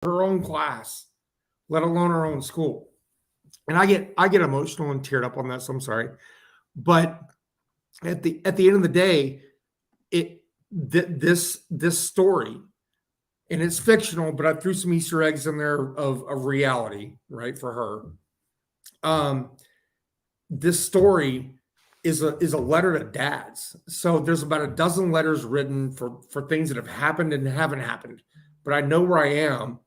her own class, let alone her own school. And I get emotional and teared up on that, so I'm sorry. But at the end of the day, this story, and it's fictional, but I threw some Easter eggs in there of reality, right, for her. Um, this story is a letter to dads. So there's about a dozen letters written for things that have happened and haven't happened. But I know where I am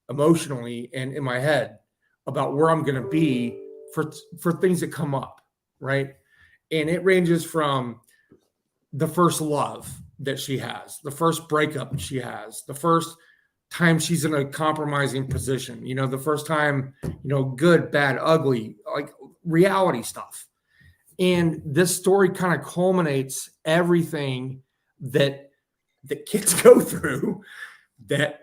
emotionally and in my head about where I'm going to be for things that come up, right? And it ranges from the first love that she has, the first breakup she has, the first time she's in a compromising position, the first time, good, bad, ugly, like reality stuff. And this story kind of culminates everything that kids go through, that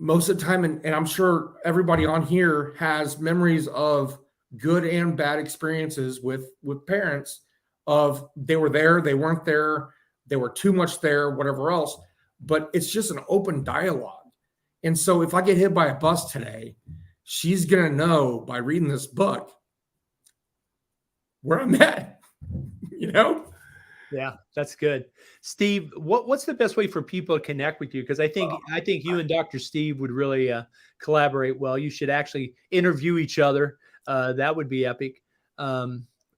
most of the time, and I'm sure everybody on here has memories of good and bad experiences with parents, of they were there, they weren't there, they were too much there, whatever else. But it's just an open dialogue. And so if I get hit by a bus today, she's going to know by reading this book where I'm at, you know? Yeah, that's good. Steve, what's the best way for people to connect with you? Because I think you and Dr. Steve would really collaborate well. You should actually interview each other. That would be epic.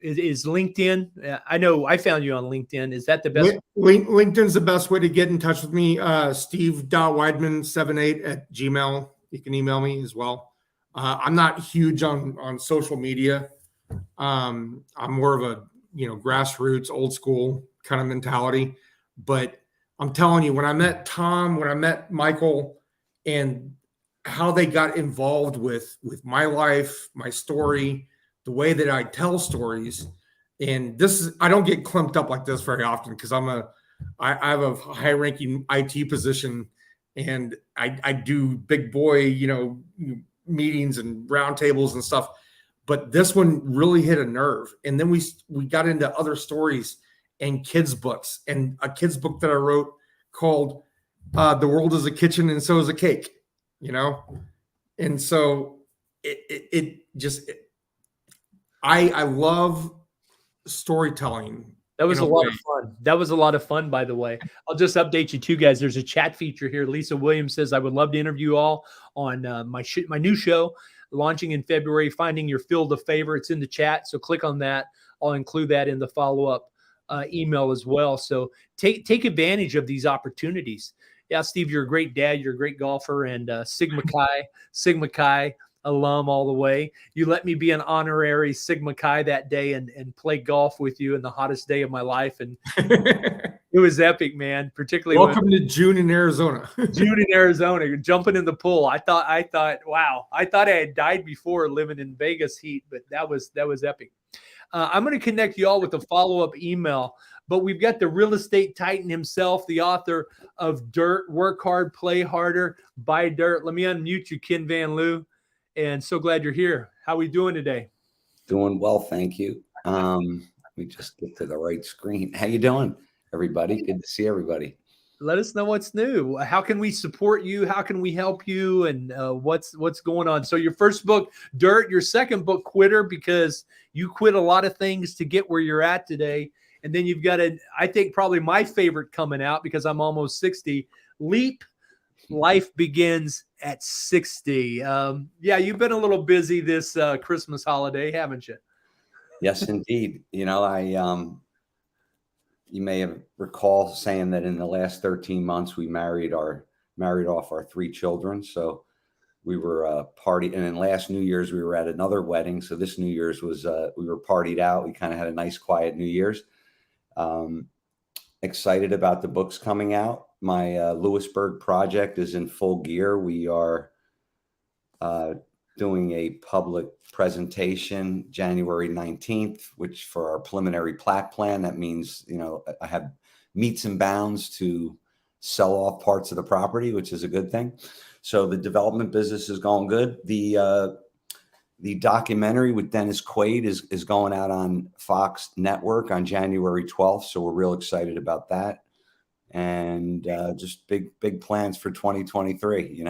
Is LinkedIn? I know I found you on LinkedIn. Is that the best? LinkedIn's the best way to get in touch with me. Steve.Weidman78 @gmail. You can email me as well. I'm not huge on social media. I'm more of a grassroots, old school kind of mentality. But I'm telling you, when I met Tom, when I met Michael, and how they got involved with my life, my story, the way that I tell stories, and I don't get clumped up like this very often because I have a high ranking IT position, and I do big boy, meetings and roundtables and stuff. But this one really hit a nerve. And then we got into other stories and kids' books, and a kids' book that I wrote called The World is a Kitchen and So is a Cake, And so I love storytelling. That was a lot of fun. That was a lot of fun, by the way. I'll just update you too, guys. There's a chat feature here. Lisa Williams says, I would love to interview you all on my new show launching in February, Finding Your Field of Favor. It's in the chat, so click on that. I'll include that in the follow-up email as well. So take advantage of these opportunities. Yeah, Steve, you're a great dad. You're a great golfer, and Sigma Chi alum all the way. You let me be an honorary Sigma Chi that day and play golf with you in the hottest day of my life. And it was epic, man. Particularly welcome to June in Arizona. Jumping in the pool. I thought, wow. I thought I had died before living in Vegas heat, but that was epic. I'm going to connect you all with a follow-up email, but we've got the real estate titan himself, the author of Dirt, Work Hard, Play Harder, Buy Dirt. Let me unmute you, Ken Van Loo. And so glad you're here. How are we doing today? Doing well, thank you. Let me just get to the right screen. How you doing, everybody? Good to see everybody. Let us know what's new. How can we support you? How can we help you? And what's going on? So your first book, Dirt, your second book, Quitter, because you quit a lot of things to get where you're at today. And then you've got I think probably my favorite coming out because I'm almost 60, Leap. Life Begins at 60. Yeah, you've been a little busy this Christmas holiday, haven't you? Yes, indeed. You may have recall saying that in the last 13 months, we married off our 3 children. So we were partying. And then last New Year's, we were at another wedding. So this New Year's was, we were partied out. We kind of had a nice, quiet New Year's. Excited about the books coming out. My Lewisburg project is in full gear. We are doing a public presentation January 19th, which for our preliminary plat plan, that means, I have meets and bounds to sell off parts of the property, which is a good thing. So the development business is going good. The documentary with Dennis Quaid is going out on Fox Network on January 12th. So we're real excited about that. And just big plans for 2023,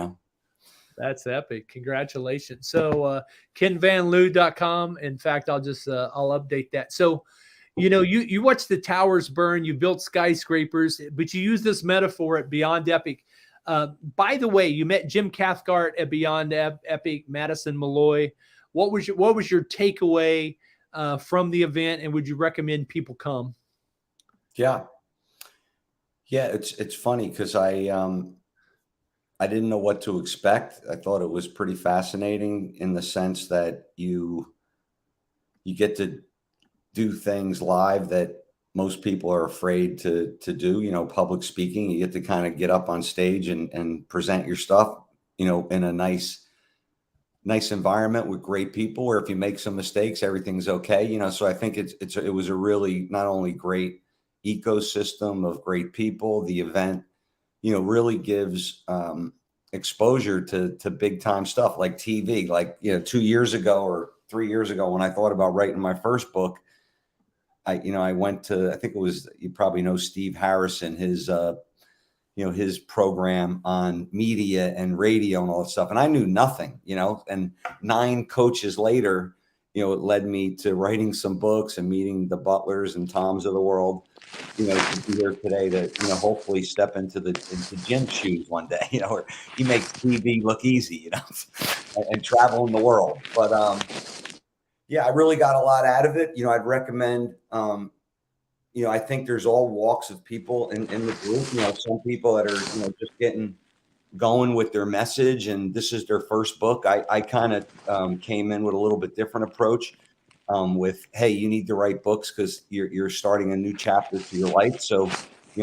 That's epic. Congratulations. So kenvanloo.com. In fact, I'll update that. So, you watch the towers burn, you built skyscrapers, but you use this metaphor at Beyond Epic. By the way, you met Jim Cathcart at Beyond Epic, Madison Malloy. What was your takeaway from the event, and would you recommend people come? Yeah. It's funny because I didn't know what to expect. I thought it was pretty fascinating in the sense that you get to do things live that most people are afraid to do, public speaking. You get to kind of get up on stage and present your stuff, in a nice environment with great people, where if you make some mistakes, everything's okay. So I think it was a really not only great ecosystem of great people. The event, really gives exposure to big time stuff like TV. Like, 2 years ago or 3 years ago, when I thought about writing my first book, I went to, I think it was, you probably know Steve Harrison, his program on media and radio and all that stuff. And I knew nothing, and 9 coaches later, it led me to writing some books and meeting the Butlers and Toms of the world, to be here today to, hopefully step into Jim's shoes one day, where he makes TV look easy, and travel in the world. But, I really got a lot out of it. I'd recommend, I think there's all walks of people in the group, some people that are, just getting going with their message, and this is their first book. I kind of came in with a little bit different approach, with, hey, you need to write books because you're starting a new chapter to your life. So,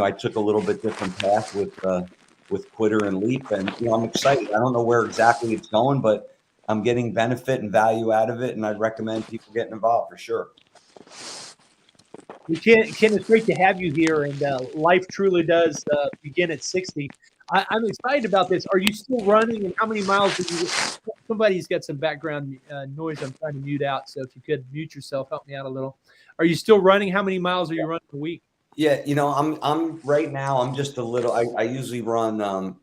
I took a little bit different path with Quitter and Leap, and I'm excited. I don't know where exactly it's going, but I'm getting benefit and value out of it, and I'd recommend people getting involved for sure. Ken, it's great to have you here, and life truly does begin at 60. I'm excited about this. Are you still running, and how many miles did you? Somebody's got some background noise. I'm trying to mute out, so if you could mute yourself, help me out a little. Are you still running? How many miles are you running a week? Yeah, I'm right now. I'm just a little. I usually run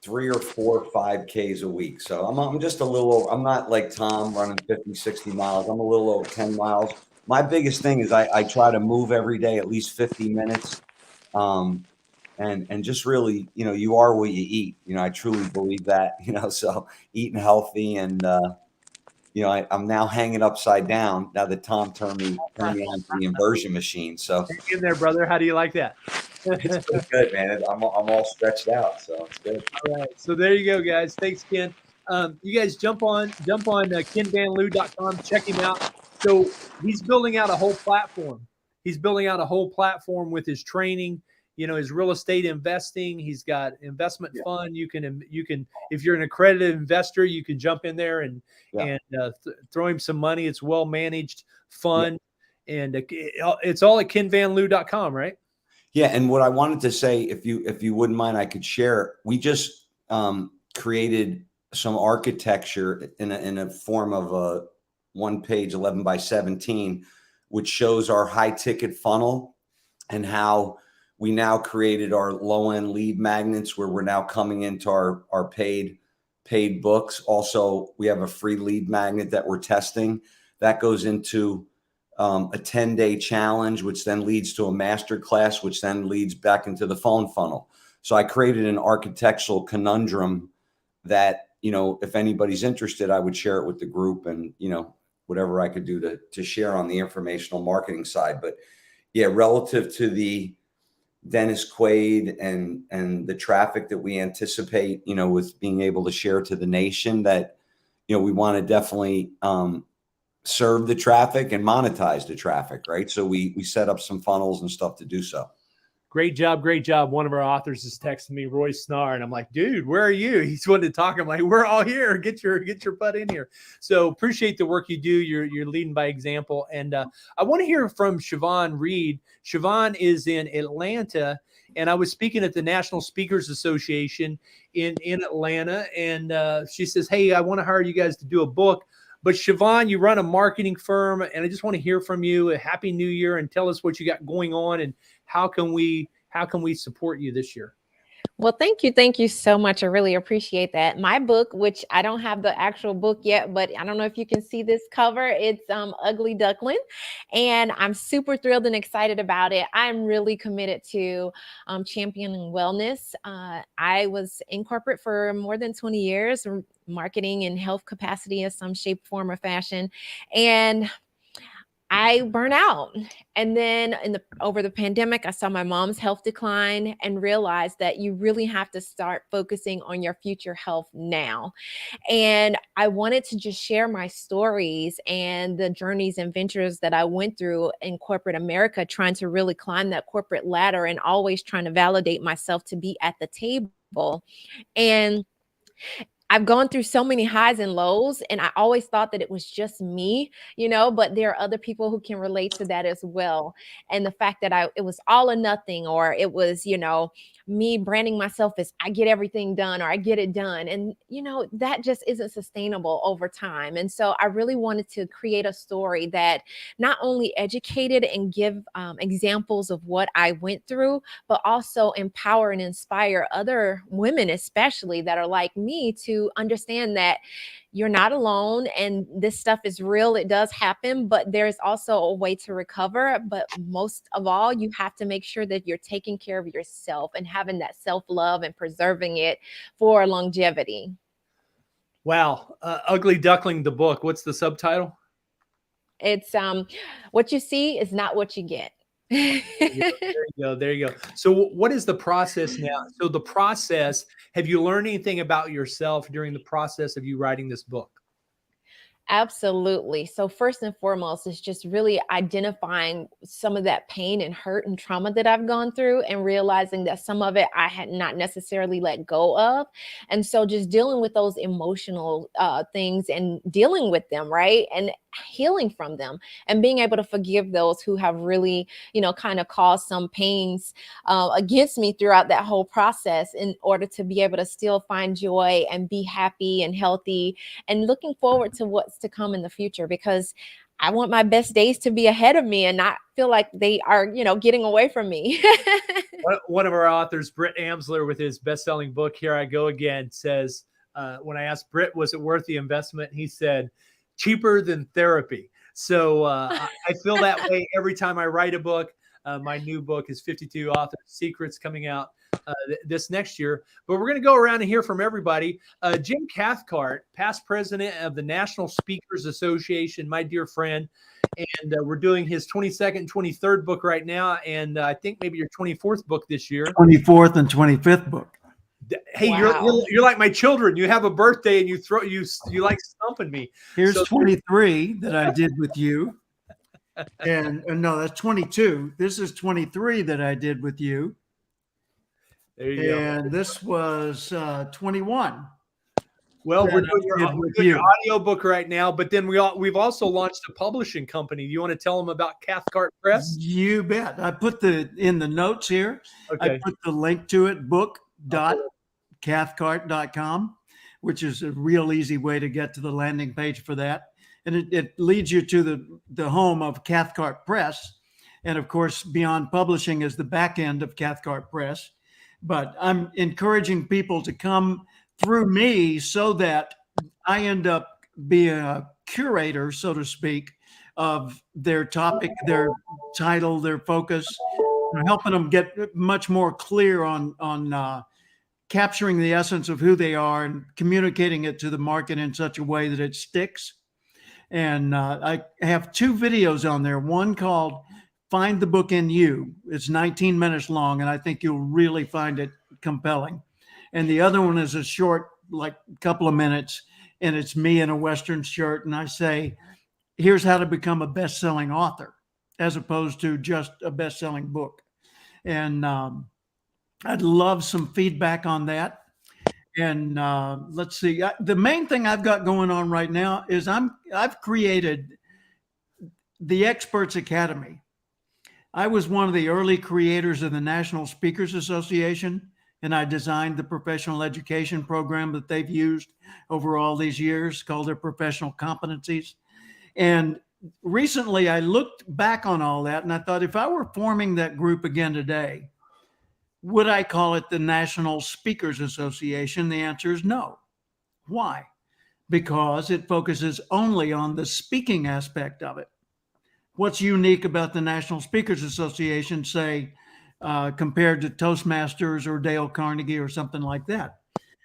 3 or 4 or 5Ks a week, so I'm just a little. I'm not like Tom running 50, 60 miles. I'm a little over 10 miles. My biggest thing is I try to move every day at least 50 minutes. And just really, you are what you eat. I truly believe that, so eating healthy and, I'm now hanging upside down now that Tom turned me on to the inversion machine. So hang in there, brother. How do you like that? It's good, man. I'm all stretched out, so it's good. All right. So there you go, guys. Thanks, Ken. You guys jump on kenvanloo.com, check him out. So he's building out a whole platform. He's building out a whole platform with his training, his real estate investing. He's got investment fund. You can, if you're an accredited investor, you can jump in there and throw him some money. It's well managed, fun, and it's all at kenvanloo.com, right? Yeah, and what I wanted to say, if you wouldn't mind, I could share. We just created some architecture in a form of a 1-page 11 by 17, which shows our high ticket funnel and how we now created our low end lead magnets, where we're now coming into our paid books. Also, we have a free lead magnet that we're testing that goes into a 10-day challenge, which then leads to a master class, which then leads back into the phone funnel. So I created an architectural conundrum that, if anybody's interested, I would share it with the group, and, whatever I could do to share on the informational marketing side. But yeah, relative to the Dennis Quaid and the traffic that we anticipate, with being able to share to the nation, that, we want to definitely serve the traffic and monetize the traffic, right? So we set up some funnels and stuff to do so. Great job. One of our authors is texting me, Roy Snar, and I'm like, dude, where are you? He's wanting to talk. I'm like, we're all here. Get your butt in here. So appreciate the work you do. You're leading by example. And I want to hear from Siobhan Reed. Siobhan is in Atlanta, and I was speaking at the National Speakers Association in Atlanta, and she says, hey, I want to hire you guys to do a book. But Siobhan, you run a marketing firm, and I just want to hear from you. A happy New Year, and tell us what you got going on, and how can we support you this year? Well, thank you so much. I really appreciate that. My book, which I don't have the actual book yet, but I don't know if you can see this cover. It's Ugly Duckling, and I'm super thrilled and excited about it. I'm really committed to championing wellness. I was in corporate for more than 20 years, marketing and health capacity in some shape, form, or fashion, and I burn out. And then over the pandemic, I saw my mom's health decline and realized that you really have to start focusing on your future health now. And I wanted to just share my stories and the journeys and ventures that I went through in corporate America, trying to really climb that corporate ladder and always trying to validate myself to be at the table. And I've gone through so many highs and lows, and I always thought that it was just me, but there are other people who can relate to that as well. And the fact that it was all or nothing, or it was, me branding myself as I get everything done or I get it done. And, that just isn't sustainable over time. And so I really wanted to create a story that not only educated and give examples of what I went through, but also empower and inspire other women, especially that are like me, to understand that you're not alone and this stuff is real. It does happen, but there's also a way to recover. But most of all, you have to make sure that you're taking care of yourself and having that self-love and preserving it for longevity. Wow. Ugly Duckling, the book. What's the subtitle? It's what you see is not what you get. There you go. There you go. So what is the process now? So the process, have you learned anything about yourself during the process of you writing this book? Absolutely. So first and foremost, is just really identifying some of that pain and hurt and trauma that I've gone through, and realizing that some of it I had not necessarily let go of. And so just dealing with those emotional things and dealing with them, right? And healing from them and being able to forgive those who have really, kind of caused some pains against me throughout that whole process, in order to be able to still find joy and be happy and healthy and looking forward to what's to come in the future, because I want my best days to be ahead of me and not feel like they are, getting away from me. One of our authors, Britt Amsler, with his best-selling book, Here I Go Again, says, when I asked Britt, was it worth the investment? He said, cheaper than therapy. So I feel that way every time I write a book. My new book is 52 Author Secrets, coming out this next year. But we're going to go around and hear from everybody. Jim Cathcart, past president of the National Speakers Association, my dear friend. And we're doing his 22nd, 23rd book right now. And I think maybe your 24th book this year. 24th and 25th book. Hey, Wow. you're like my children. You have a birthday and you like stumping me. Here's So- 23 that I did with you. And no, that's 22. This is 23 that I did with you. There you go. And this was 21. Well, that we're I doing did your, with your you. audio book right now, but then we've also launched a publishing company. Do you want to tell them about Cathcart Press? You bet. I put in the notes here. Okay. I put the link to it, book.cathcart.com, which is a real easy way to get to the landing page for that. And it leads you to the home of Cathcart Press. And of course, Beyond Publishing is the back end of Cathcart Press. But I'm encouraging people to come through me so that I end up being a curator, so to speak, of their topic, their title, their focus, helping them get much more clear on capturing the essence of who they are and communicating it to the market in such a way that it sticks. And I have 2 videos on there, one called Find the Book in You. It's 19 minutes long, and I think you'll really find it compelling. And the other one is a short, like couple of minutes, and it's me in a Western shirt. And I say, here's how to become a best-selling author, as opposed to just a best-selling book. And I'd love some feedback on that. And let's see. The main thing I've got going on right now is I've created the Experts Academy. I was one of the early creators of the National Speakers Association, and I designed the professional education program that they've used over all these years, called their professional competencies. And recently I looked back on all that, and I thought, if I were forming that group again today, Would I call it the National Speakers Association? The answer is no. Why? Because it focuses only on the speaking aspect of it. What's unique about the National Speakers Association, say, compared to Toastmasters or Dale Carnegie or something like that?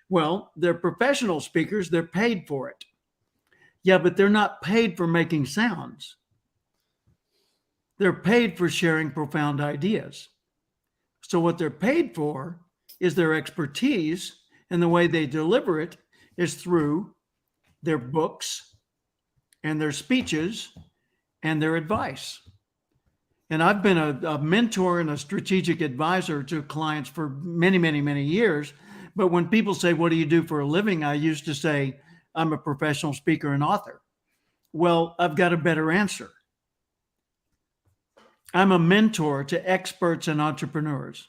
Well, they're professional speakers. They're paid for it. Yeah, but they're not paid for making sounds. They're paid for sharing profound ideas. So what they're paid for is their expertise, and the way they deliver it is through their books and their speeches and their advice. And I've been a mentor and a strategic advisor to clients for many, many, many years. But when people say, what do you do for a living? I used to say, I'm a professional speaker and author. Well, I've got a better answer. I'm a mentor to experts and entrepreneurs.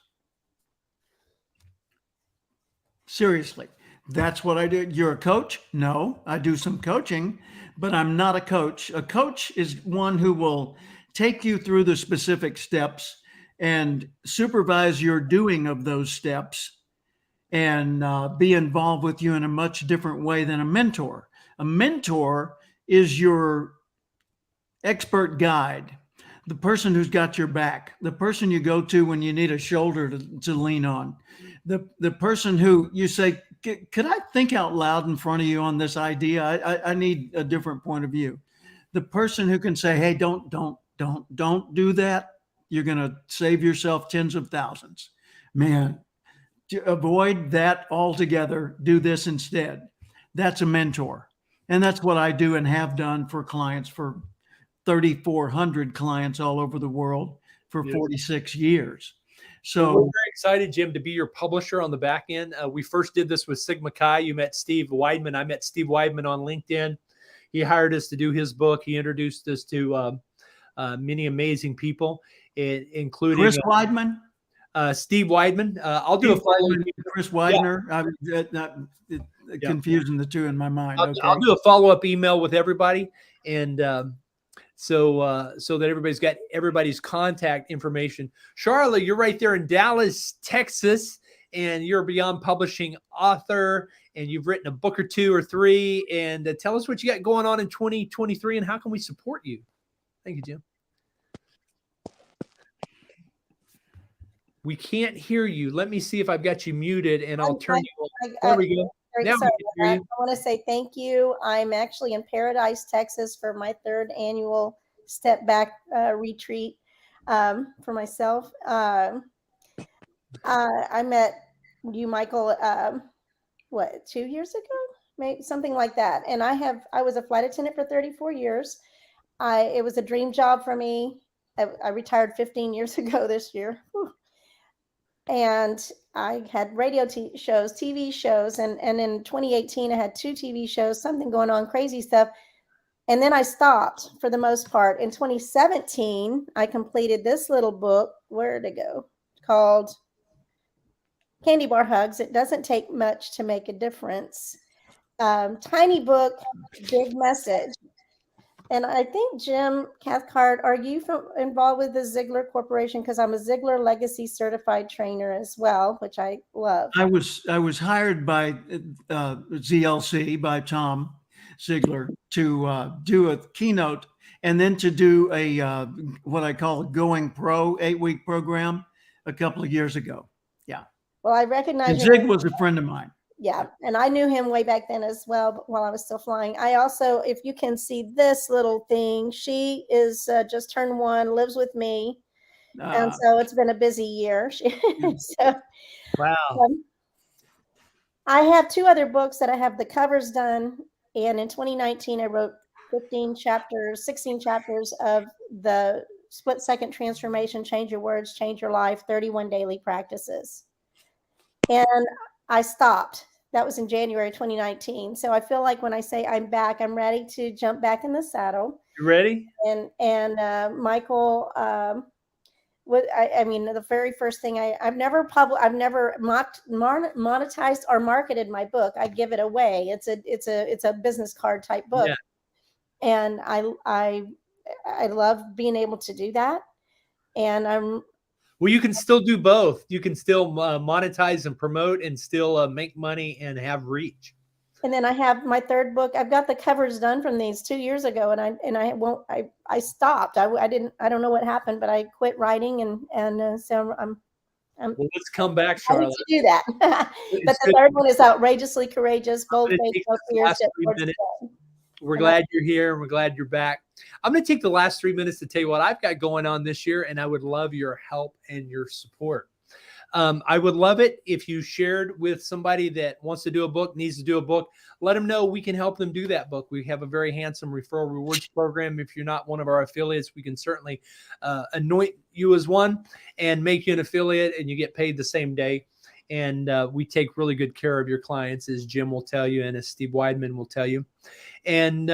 Seriously, that's what I do. You're a coach? No, I do some coaching, but I'm not a coach. A coach is one who will take you through the specific steps and supervise your doing of those steps and be involved with you in a much different way than a mentor. A mentor is your expert guide, the person who's got your back, the person you go to when you need a shoulder to lean on, the person who you say, could I think out loud in front of you on this idea? I need a different point of view. The person who can say, hey, don't do that. You're going to save yourself tens of thousands. Man, to avoid that altogether, do this instead. That's a mentor. And that's what I do and have done for clients, for 3,400 clients all over the world for 46 years. So we're very excited, Jim, to be your publisher on the back end. We first did this with Sigma Chi. You met Steve Weidman. I met Steve Weidman on LinkedIn. He hired us to do his book. He introduced us to many amazing people, including Chris Weidman, Steve Weidman. I'll do a follow-up. Chris Weidner. Yeah. Confusing the two in my mind. I'll do a follow-up email with everybody, and so that everybody's got everybody's contact information. Charlotte, you're right there in Dallas, Texas, and you're a Beyond Publishing author, and you've written a book or two or three. And tell us what you got going on in 2023, and how can we support you? Thank you, Jim. We can't hear you. Let me see if I've got you muted, and I'll turn you on. There we go. Now we can hear you. I want to say thank you. I'm actually in Paradise, Texas for my 3rd annual Step Back retreat for myself. I met you, Michael, 2 years ago? Maybe something like that. And I was a flight attendant for 34 years. It was a dream job for me. I retired 15 years ago this year. Whew. And I had radio shows, TV shows, and in 2018, I had 2 TV shows, something going on, crazy stuff. And then I stopped for the most part. In 2017, I completed this little book, where'd it go? Called Candy Bar Hugs. It doesn't take much to make a difference. Tiny book, big message. And I think, Jim Cathcart, are you involved with the Ziglar Corporation? Because I'm a Ziglar Legacy Certified Trainer as well, which I love. I was hired by ZLC, by Tom Ziglar, to do a keynote and then to do a what I call a Going Pro 8-week program a couple of years ago. Yeah. Well, I recognize and Zig was a friend of mine. Yeah, and I knew him way back then as well, while I was still flying. I also, if you can see this little thing, she is just turned 1, lives with me. And so it's been a busy year. Wow. I have 2 other books that I have the covers done. And in 2019, I wrote 16 chapters of the Split-Second Transformation, Change Your Words, Change Your Life, 31 Daily Practices. And I stopped. That was in January 2019. So I feel like when I say I'm back, I'm ready to jump back in the saddle. You ready? And Michael, I mean, the very first thing I've never monetized or marketed my book. I give it away. It's a business card type book, yeah. And I love being able to do that. And Well, you can still do both. You can still monetize and promote and still make money and have reach. And then I have my third book. I've got the covers done from these 2 years ago, and I stopped. I don't know what happened, but I quit writing, and so I'm Well, let's come back, I need Charlotte. to do that. But It's the good. third one is outrageously courageous, bold I'm gonna faith, take no this fear, last step 3 towards minutes. today. We're And glad you're here, and we're glad you're back. I'm going to take the last 3 minutes to tell you what I've got going on this year, and I would love your help and your support. I would love it if you shared with somebody that wants to do a book, needs to do a book. Let them know we can help them do that book. We have a very handsome referral rewards program. If you're not one of our affiliates, we can certainly anoint you as one and make you an affiliate, and you get paid the same day. And we take really good care of your clients, as Jim will tell you and as Steve Weidman will tell you. And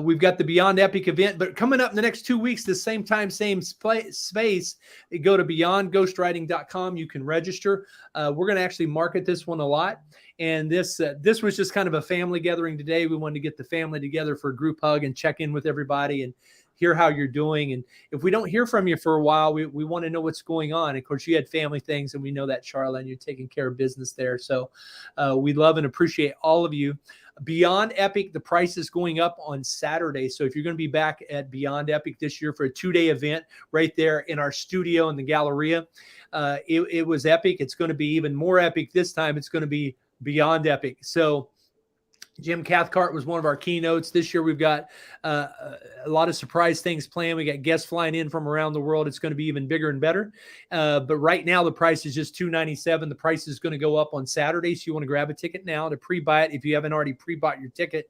we've got the Beyond Epic event, but coming up in the next 2 weeks, the same time, same space, you go to beyondghostwriting.com. You can register. We're going to actually market this one a lot. And this was just kind of a family gathering today. We wanted to get the family together for a group hug and check in with everybody and hear how you're doing. And if we don't hear from you for a while, we want to know what's going on. Of course, you had family things, and we know that, Charlotte, and you're taking care of business there. So we love and appreciate all of you. Beyond Epic, the price is going up on Saturday. So if you're going to be back at Beyond Epic this year for a 2-day event right there in our studio in the Galleria, it was epic. It's going to be even more epic this time. It's going to be Beyond Epic. So Jim Cathcart was one of our keynotes. This year, we've got a lot of surprise things planned. We got guests flying in from around the world. It's going to be even bigger and better. But right now, the price is just $297. The price is going to go up on Saturday. So you want to grab a ticket now to pre-buy it if you haven't already pre-bought your ticket.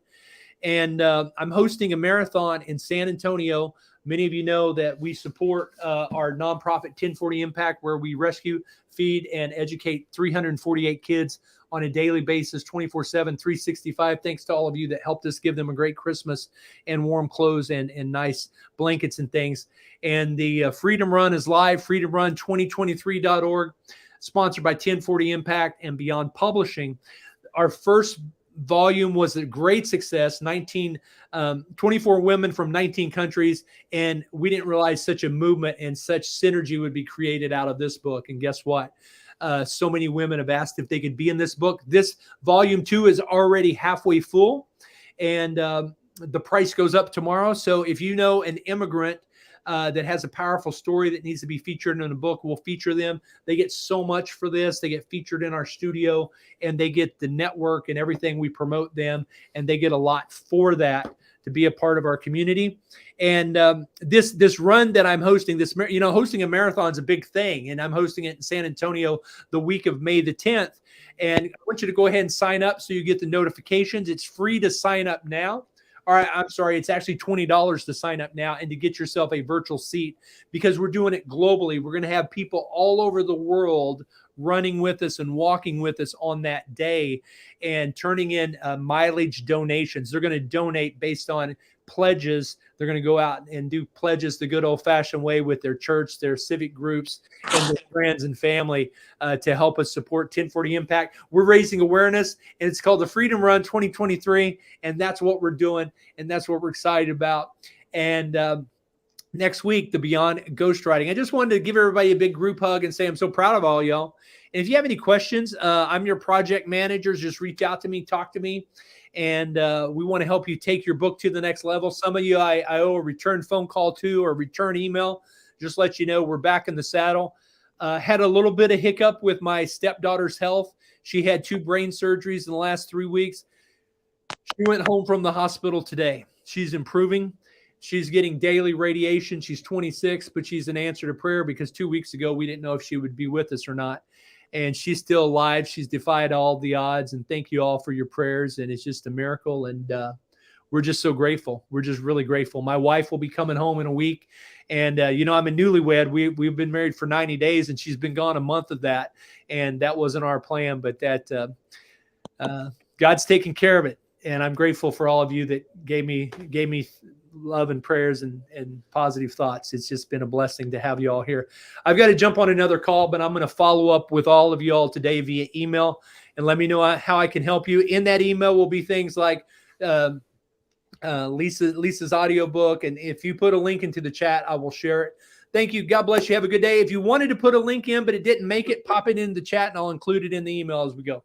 And I'm hosting a marathon in San Antonio. Many of you know that we support our nonprofit 1040 Impact, where we rescue, feed, and educate 348 kids on a daily basis, 24/7, 365. Thanks to all of you that helped us give them a great Christmas and warm clothes and nice blankets and things. And the Freedom Run is live, freedomrun2023.org, sponsored by 1040 Impact and Beyond Publishing. Our first volume was a great success, 24 women from 19 countries, and we didn't realize such a movement and such synergy would be created out of this book. And guess what? So many women have asked if they could be in this book. This volume 2 is already halfway full, and the price goes up tomorrow. So if you know an immigrant that has a powerful story that needs to be featured in a book, we'll feature them. They get so much for this. They get featured in our studio, and they get the network and everything. We promote them, and they get a lot for that to be a part of our community. And this run that I'm hosting, hosting a marathon is a big thing, and I'm hosting it in San Antonio the week of May the 10th. And I want you to go ahead and sign up so you get the notifications. It's free to sign up now. All right, I'm sorry, it's actually $20 to sign up now and to get yourself a virtual seat, because we're doing it globally. We're going to have people all over the world running with us and walking with us on that day and turning in mileage donations. They're going to donate based on pledges. They're going to go out and do pledges the good old-fashioned way with their church, their civic groups, and their friends and family to help us support 1040 Impact. We're raising awareness, and it's called the Freedom Run 2023, and that's what we're doing, and that's what we're excited about. And next week, the Beyond Ghostwriting. I just wanted to give everybody a big group hug and say I'm so proud of all y'all. And if you have any questions, I'm your project manager. Just reach out to me, talk to me. And we want to help you take your book to the next level. Some of you I owe a return phone call to or return email. Just let you know we're back in the saddle. Had a little bit of hiccup with my stepdaughter's health. She had 2 brain surgeries in the last 3 weeks. She went home from the hospital today. She's improving. She's getting daily radiation. She's 26, but she's an answer to prayer, because 2 weeks ago we didn't know if she would be with us or not. And she's still alive. She's defied all the odds. And thank you all for your prayers. And it's just a miracle. And we're just so grateful. We're just really grateful. My wife will be coming home in a week. And, I'm a newlywed. We've been married for 90 days, and she's been gone a month of that. And that wasn't our plan, but that God's taking care of it. And I'm grateful for all of you that gave me love and prayers and positive thoughts. It's just been a blessing to have you all here. I've got to jump on another call, but I'm going to follow up with all of you all today via email, and let me know how I can help you. In that email will be things like Lisa's audiobook. And if you put a link into the chat, I will share it. Thank you. God bless you. Have a good day. If you wanted to put a link in, but it didn't make it, pop it in the chat and I'll include it in the email as we go.